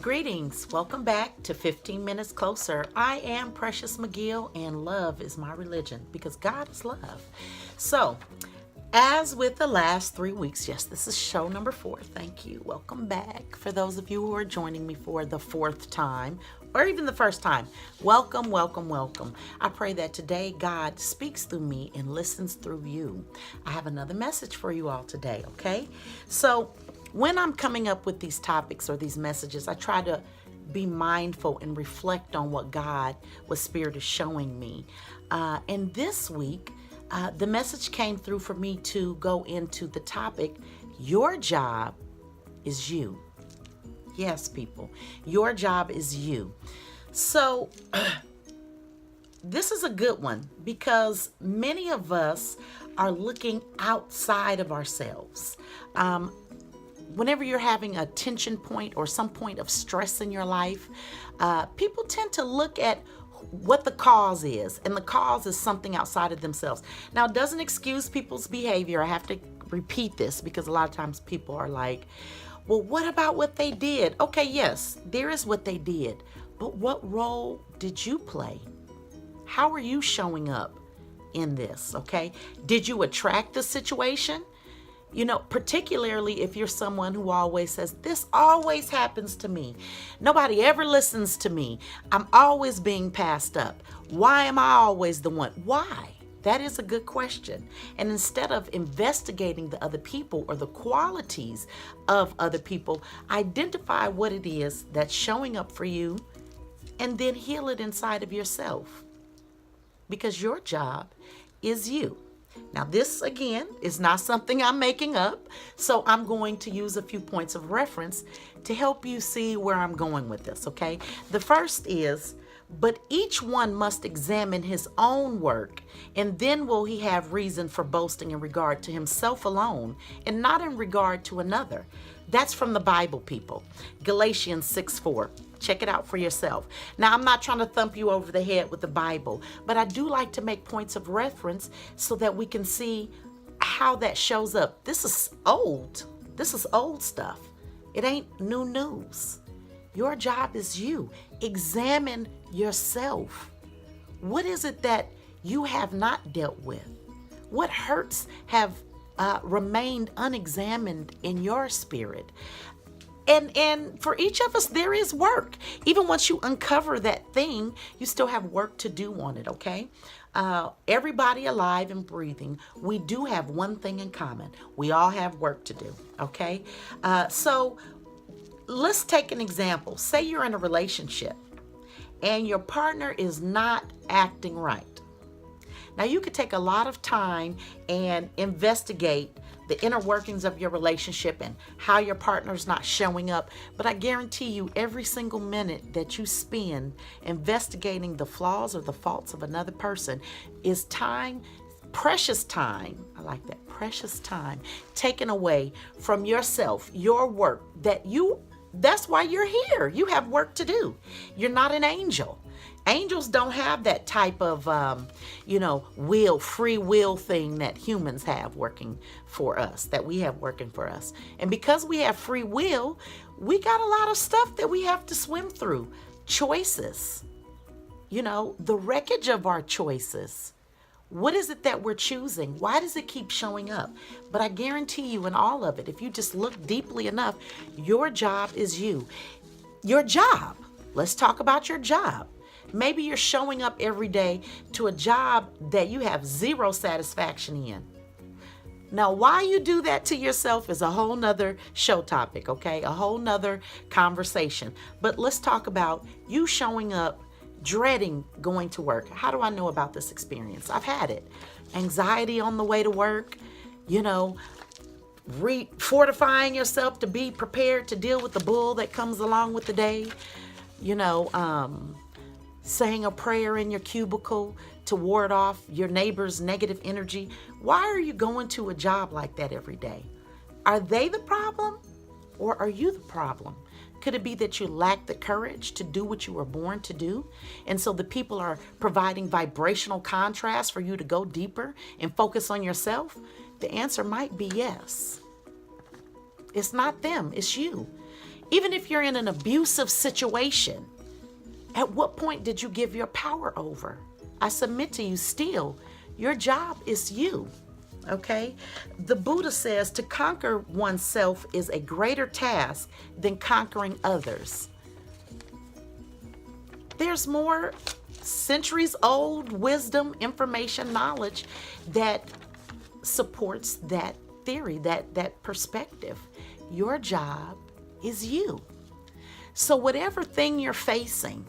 Greetings. Welcome back to 15 Minutes Closer. I am Precious McGill, and love is my religion because God is love. So, as with the last 3 weeks, yes, this is show number 4. Thank you. Welcome back. For those of you who are joining me for the 4th time, or even the first time, welcome, welcome, welcome. I pray that today God speaks through me and listens through you. I have another message for you all today, okay? So, when I'm coming up with these topics or these messages, I try to be mindful and reflect on what God, what Spirit is showing me. And this week, the message came through for me to go into the topic, your job is you. Yes, people, your job is you. So this is a good one because many of us are looking outside of ourselves. Whenever you're having a tension point or some point of stress in your life, people tend to look at what the cause is, and the cause is something outside of themselves. Now, it doesn't excuse people's behavior. I have to repeat this because a lot of times people are like, well, what about what they did? Okay, yes, there is what they did, but what role did you play? How are you showing up in this, okay? Did you attract the situation? You know, particularly if you're someone who always says, this always happens to me. Nobody ever listens to me. I'm always being passed up. Why am I always the one? Why? That is a good question. And instead of investigating the other people or the qualities of other people, identify what it is that's showing up for you and then heal it inside of yourself. Because your job is you. Now, this, again, is not something I'm making up, so I'm going to use a few points of reference to help you see where I'm going with this, okay? The first is, but each one must examine his own work, and then will he have reason for boasting in regard to himself alone, and not in regard to another. That's from the Bible, people. Galatians 6:4. Check it out for yourself. Now, I'm not trying to thump you over the head with the Bible, but I do like to make points of reference so that we can see how that shows up. This is old. This is old stuff. It ain't new news. Your job is you. Examine yourself. What is it that you have not dealt with? What hurts have remained unexamined in your spirit? And for each of us, there is work. Even once you uncover that thing, you still have work to do on it, okay? Everybody alive and breathing, we do have one thing in common. We all have work to do, okay? So let's take an example. Say you're in a relationship and your partner is not acting right. Now, you could take a lot of time and investigate the inner workings of your relationship and how your partner's not showing up. But I guarantee you, every single minute that you spend investigating the flaws or the faults of another person is time, precious time. I like that, precious time taken away from yourself, your work that's why you're here. You have work to do. You're not an angel. Angels don't have that type of, free will thing that humans have working for us, that we have working for us. And because we have free will, we got a lot of stuff that we have to swim through. Choices, the wreckage of our choices. What is it that we're choosing? Why does it keep showing up? But I guarantee you in all of it, if you just look deeply enough, your job is you. Your job. Let's talk about your job. Maybe you're showing up every day to a job that you have zero satisfaction in. Now, why you do that to yourself is a whole nother show topic, okay? A whole nother conversation. But let's talk about you showing up dreading going to work. How do I know about this experience? I've had it. Anxiety on the way to work, fortifying yourself to be prepared to deal with the bull that comes along with the day, saying a prayer in your cubicle to ward off your neighbor's negative energy. Why are you going to a job like that every day? Are they the problem or are you the problem? Could it be that you lack the courage to do what you were born to do? And so the people are providing vibrational contrast for you to go deeper and focus on yourself? The answer might be yes. It's not them, it's you. Even if you're in an abusive situation, at what point did you give your power over? I submit to you still, your job is you. Okay? The Buddha says to conquer oneself is a greater task than conquering others. There's more centuries old wisdom, information, knowledge that supports that theory, that perspective. Your job is you. So whatever thing you're facing,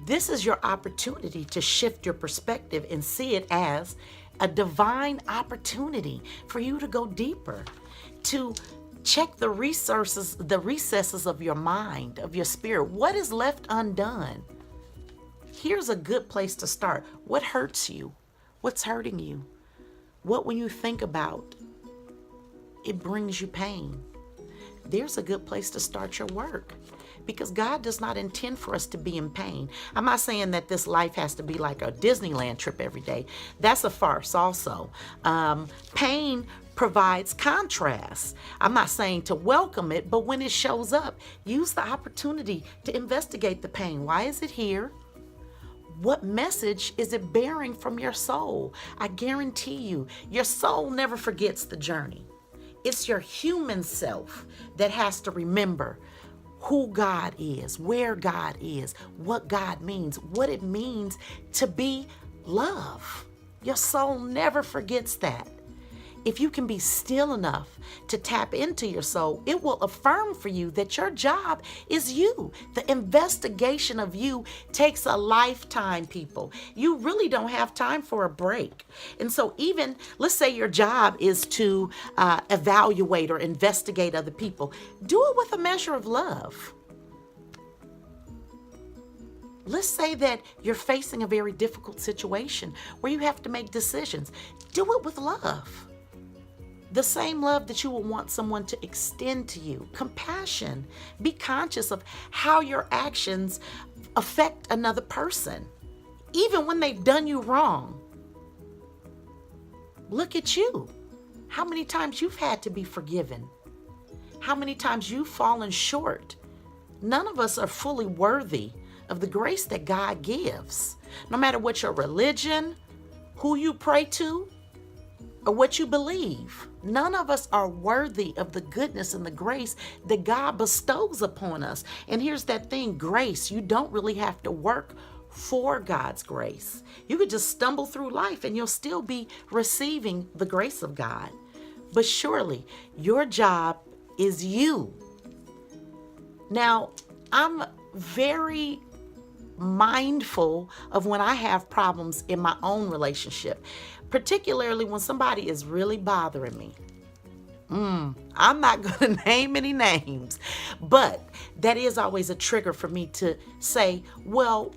this is your opportunity to shift your perspective and see it as a divine opportunity for you to go deeper, to check the recesses of your mind, of your spirit. What is left undone? Here's a good place to start. What hurts you? What's hurting you? What, when you think about, it brings you pain? There's a good place to start your work, because God does not intend for us to be in pain. I'm not saying that this life has to be like a Disneyland trip every day. That's a farce also. Pain provides contrast. I'm not saying to welcome it, but when it shows up, use the opportunity to investigate the pain. Why is it here? What message is it bearing from your soul? I guarantee you, your soul never forgets the journey. It's your human self that has to remember who God is, where God is, what God means, what it means to be love. Your soul never forgets that. If you can be still enough to tap into your soul, it will affirm for you that your job is you. The investigation of you takes a lifetime, people. You really don't have time for a break. And so even, let's say your job is to evaluate or investigate other people. Do it with a measure of love. Let's say that you're facing a very difficult situation where you have to make decisions. Do it with love. The same love that you will want someone to extend to you. Compassion. Be conscious of how your actions affect another person, even when they've done you wrong. Look at you. How many times you've had to be forgiven? How many times you've fallen short? None of us are fully worthy of the grace that God gives. No matter what your religion, who you pray to, or what you believe, none of us are worthy of the goodness and the grace that God bestows upon us. And here's that thing, grace. You don't really have to work for God's grace. You could just stumble through life and you'll still be receiving the grace of God. But surely your job is you. Now, I'm very mindful of when I have problems in my own relationship, particularly when somebody is really bothering me. I'm not going to name any names, but that is always a trigger for me to say, well,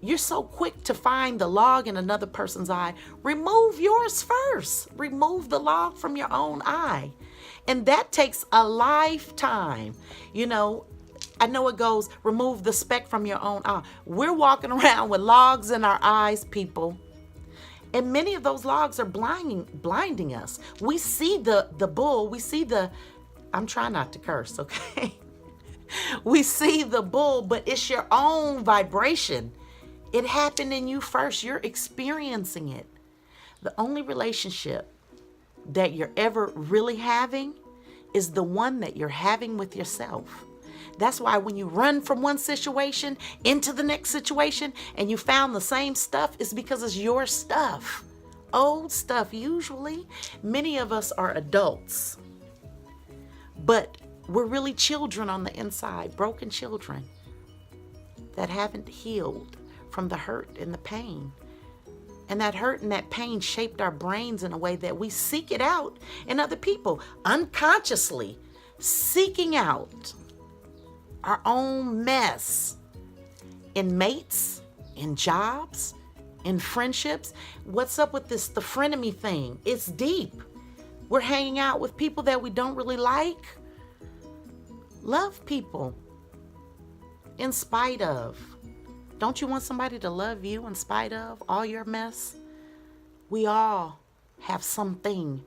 you're so quick to find the log in another person's eye. Remove yours first. Remove the log from your own eye. And that takes a lifetime. You know, I know it goes, remove the speck from your own eye. We're walking around with logs in our eyes, people. And many of those logs are blinding us. We see the bull, we see I'm trying not to curse, okay? We see the bull, but it's your own vibration. It happened in you first. You're experiencing it. The only relationship that you're ever really having is the one that you're having with yourself. That's why when you run from one situation into the next situation and you found the same stuff, it's because it's your stuff. Old stuff, usually. Many of us are adults, but we're really children on the inside, broken children that haven't healed from the hurt and the pain. And that hurt and that pain shaped our brains in a way that we seek it out in other people, unconsciously seeking out our own mess in mates, in jobs, in friendships. What's up with the frenemy thing? It's deep. We're hanging out with people that we don't really like. Love people in spite of. Don't you want somebody to love you in spite of all your mess? We all have something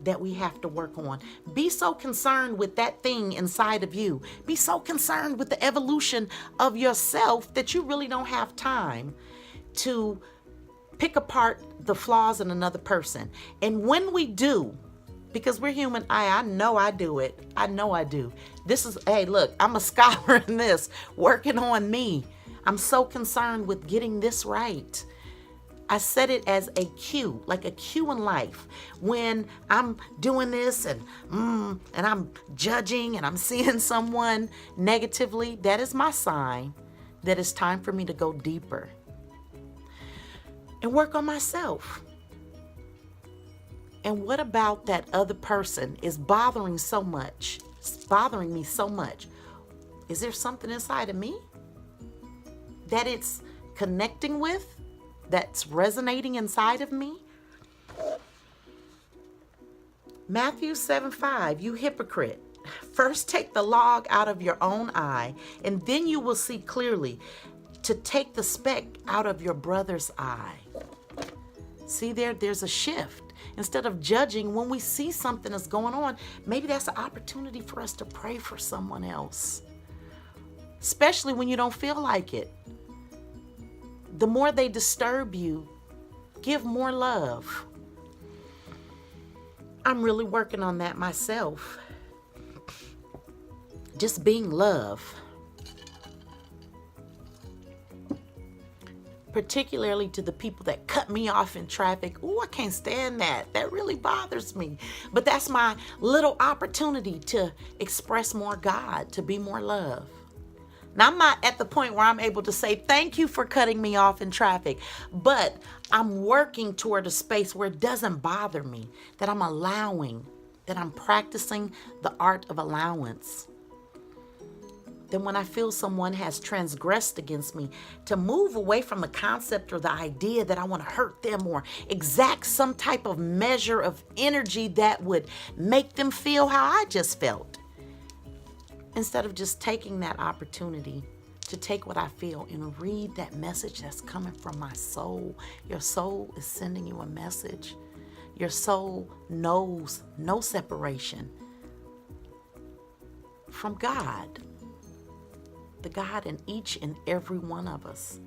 that we have to work on. Be so concerned with that thing inside of you. Be so concerned with the evolution of yourself that you really don't have time to pick apart the flaws in another person. And when we do, because we're human, I know I do it. I know I do. Hey, look, I'm a scholar in this, working on me. I'm so concerned with getting this right. I set it as a cue, like a cue in life. When I'm doing this and I'm judging and I'm seeing someone negatively, that is my sign that it's time for me to go deeper and work on myself. And what about that other person is bothering so much? It's bothering me so much. Is there something inside of me that it's connecting with? That's resonating inside of me? Matthew 7:5, you hypocrite. First take the log out of your own eye, and then you will see clearly to take the speck out of your brother's eye. See, there's a shift. Instead of judging, when we see something that's going on, maybe that's an opportunity for us to pray for someone else. Especially when you don't feel like it. The more they disturb you, give more love. I'm really working on that myself. Just being love. Particularly to the people that cut me off in traffic. Ooh, I can't stand that. That really bothers me. But that's my little opportunity to express more God, to be more love. Now, I'm not at the point where I'm able to say, thank you for cutting me off in traffic, but I'm working toward a space where it doesn't bother me, that I'm allowing, that I'm practicing the art of allowance. Then when I feel someone has transgressed against me, to move away from the concept or the idea that I want to hurt them or exact some type of measure of energy that would make them feel how I just felt. Instead of just taking that opportunity to take what I feel and read that message that's coming from my soul. Your soul is sending you a message. Your soul knows no separation from God. The God in each and every one of us.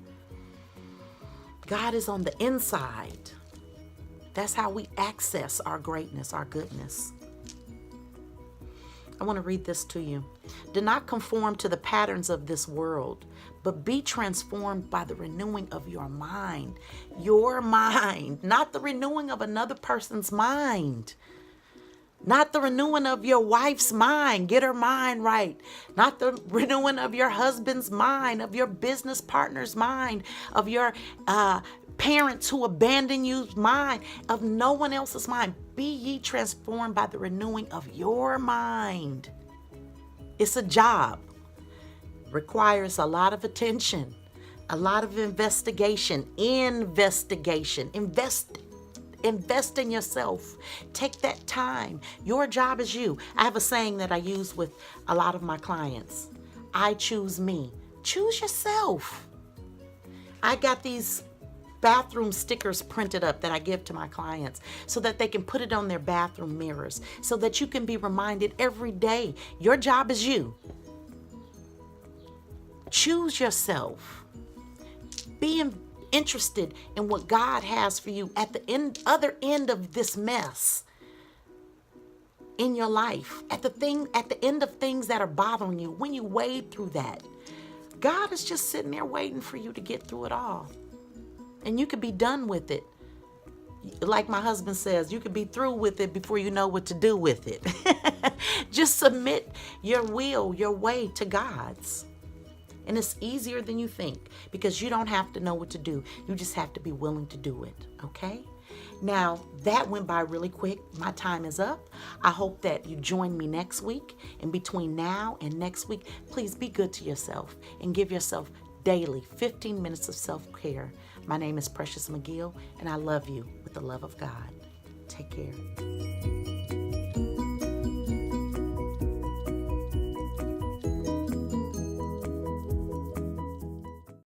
God is on the inside. That's how we access our greatness, our goodness. I want to read this to you. Do not conform to the patterns of this world, but be transformed by the renewing of your mind. Your mind, not the renewing of another person's mind. Not the renewing of your wife's mind. Get her mind right. Not the renewing of your husband's mind, of your business partner's mind, of your parents who abandon you's mind, of no one else's mind. Be ye transformed by the renewing of your mind. It's a job. Requires a lot of attention, a lot of investigation. Invest in yourself. Take that time. Your job is you. I have a saying that I use with a lot of my clients. I choose me. Choose yourself. I got these bathroom stickers printed up that I give to my clients so that they can put it on their bathroom mirrors, so that you can be reminded every day. Your job is you. Choose yourself. Be interested in what God has for you at the other end of this mess in your life, at the end of things that are bothering you. When you wade through that, God is just sitting there waiting for you to get through it all. And you could be done with it. Like my husband says, you could be through with it before you know what to do with it. Just submit your will, your way to God's. And it's easier than you think, because you don't have to know what to do. You just have to be willing to do it, okay? Now, that went by really quick. My time is up. I hope that you join me next week. And between now and next week, please be good to yourself and give yourself daily 15 minutes of self-care. My name is Precious McGill, and I love you with the love of God. Take care.